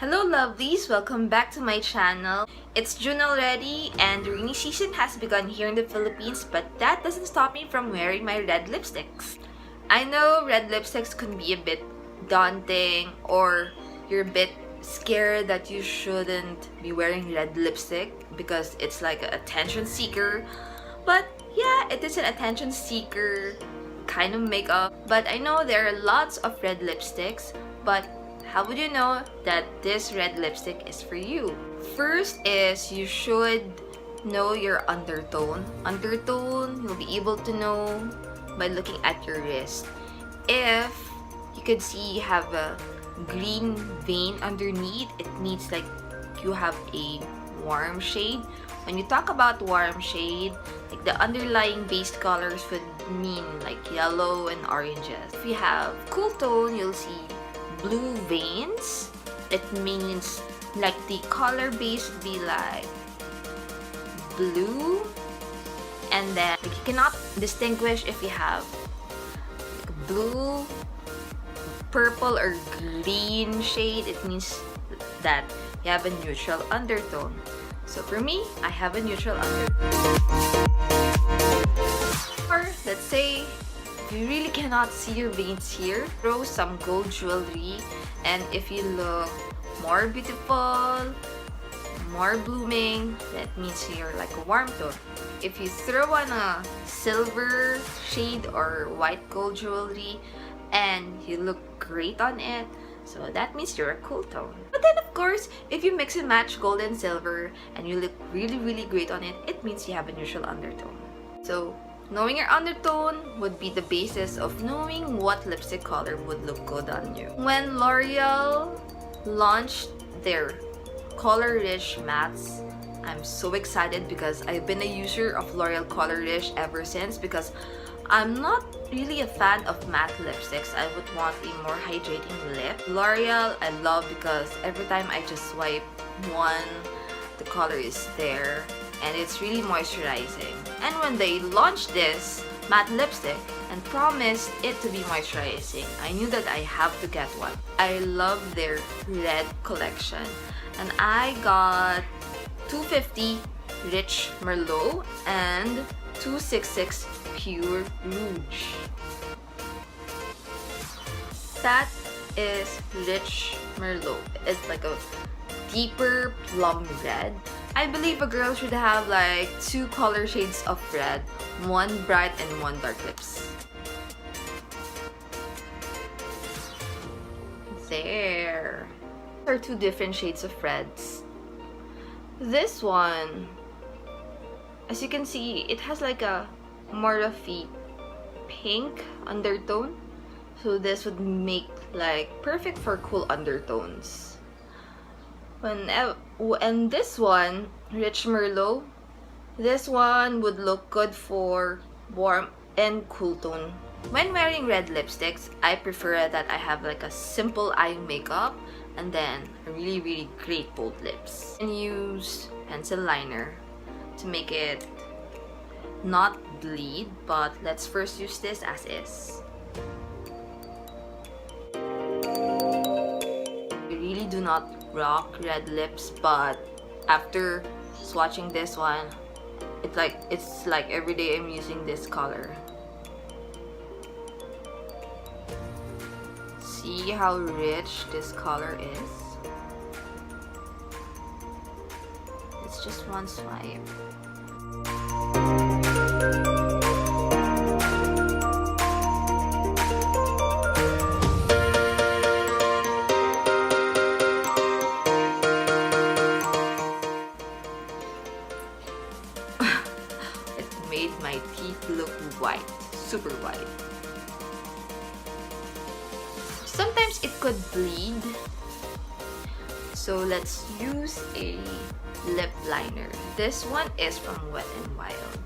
Hello lovelies! Welcome back to my channel. It's June already and the rainy season has begun here in the Philippines, but that doesn't stop me from wearing my red lipsticks. I know red lipsticks can be a bit daunting or you're a bit scared that you shouldn't be wearing red lipstick because it's like an attention seeker. But yeah, it is an attention seeker kind of makeup. But I know there are lots of red lipsticks, but how would you know that this red lipstick is for you? First is you should know your undertone. Undertone, you'll be able to know by looking at your wrist. If you could see you have a green vein underneath, it means like you have a warm shade. When you talk about warm shade, like the underlying base colors would mean like yellow and oranges. If you have cool tone, you'll see blue veins. It means like the color base would be like blue, and then like, you cannot distinguish if you have like blue, purple, or green shade. It means that you have a neutral undertone. So for me, I have a neutral undertone. Or let's say you really cannot see your veins here, throw some gold jewelry, and if you look more beautiful, more blooming, that means you're like a warm tone. If you throw on a silver shade or white gold jewelry and you look great on it, so that means you're a cool tone. But then of course, if you mix and match gold and silver and you look really great on it, it means you have a neutral undertone. So knowing your undertone would be the basis of knowing what lipstick color would look good on you. When L'Oreal launched their Color Riche mattes, I'm so excited because I've been a user of L'Oreal Color Riche ever since, because I'm not really a fan of matte lipsticks. I would want a more hydrating lip. L'Oreal I love because every time I just swipe one, the color is there and it's really moisturizing. And when they launched this matte lipstick and promised it to be moisturizing, I knew that I have to get one. I love their red collection and I got 250 Riche Merlot and 266 Pure Rouge. That is Riche Merlot. It's like a deeper plum red. I believe a girl should have like 2 color shades of red, one bright and one dark lips. There are 2 different shades of reds. This one, as you can see, it has like a more of a pink undertone. So this would make like perfect for cool undertones. And this one, Riche Merlot, this one would look good for warm and cool tone. When wearing red lipsticks, I prefer that I have like a simple eye makeup and then a really great bold lips. And use pencil liner to make it not bleed, but let's first use this as is. I really do not rock red lips, but after swatching this one, it's like every day I'm using this color. See how rich this color is? It's just one swipe. Made my teeth look white, super white. Sometimes it could bleed, so let's use a lip liner. This one is from Wet n Wild.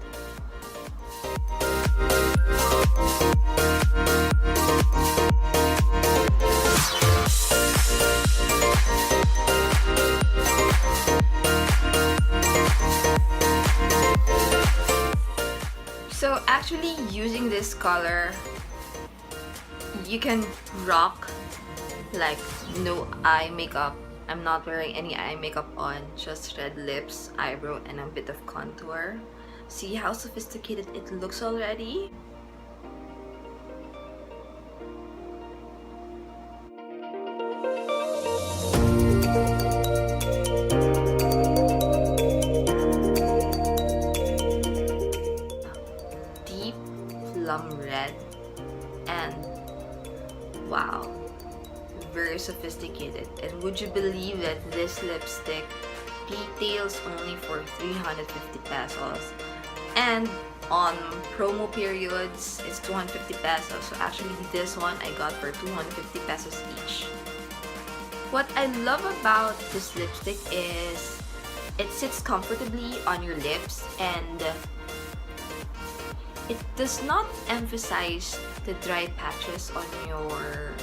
So actually using this color, you can rock like no eye makeup I'm not wearing any eye makeup on, just red lips, eyebrow, and a bit of contour. See how sophisticated it looks already? Deep plum red, and wow, very sophisticated. And would you believe that this lipstick retails only for 350 pesos, and on promo periods it's 250 pesos. So actually this one I got for 250 pesos each. What I love about this lipstick is it sits comfortably on your lips, and it does not emphasize the dry patches on your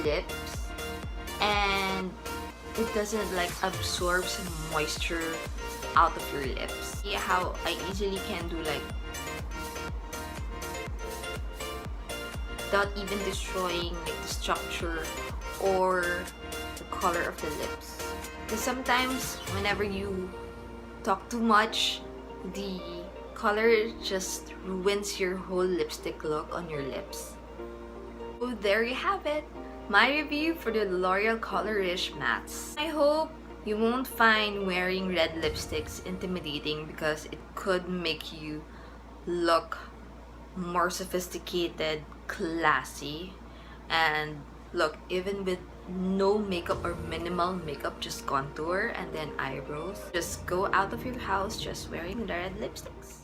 lips, and it doesn't like absorb some moisture out of your lips. See how I easily can do like without even destroying like the structure or the color of the lips. Because sometimes whenever you talk too much, the color just ruins your whole lipstick look on your lips. So there you have it, my review for the L'Oreal Color Riche mattes. I hope you won't find wearing red lipsticks intimidating, because it could make you look more sophisticated, classy, and look, even with no makeup or minimal makeup, just contour and then eyebrows, just go out of your house just wearing red lipsticks.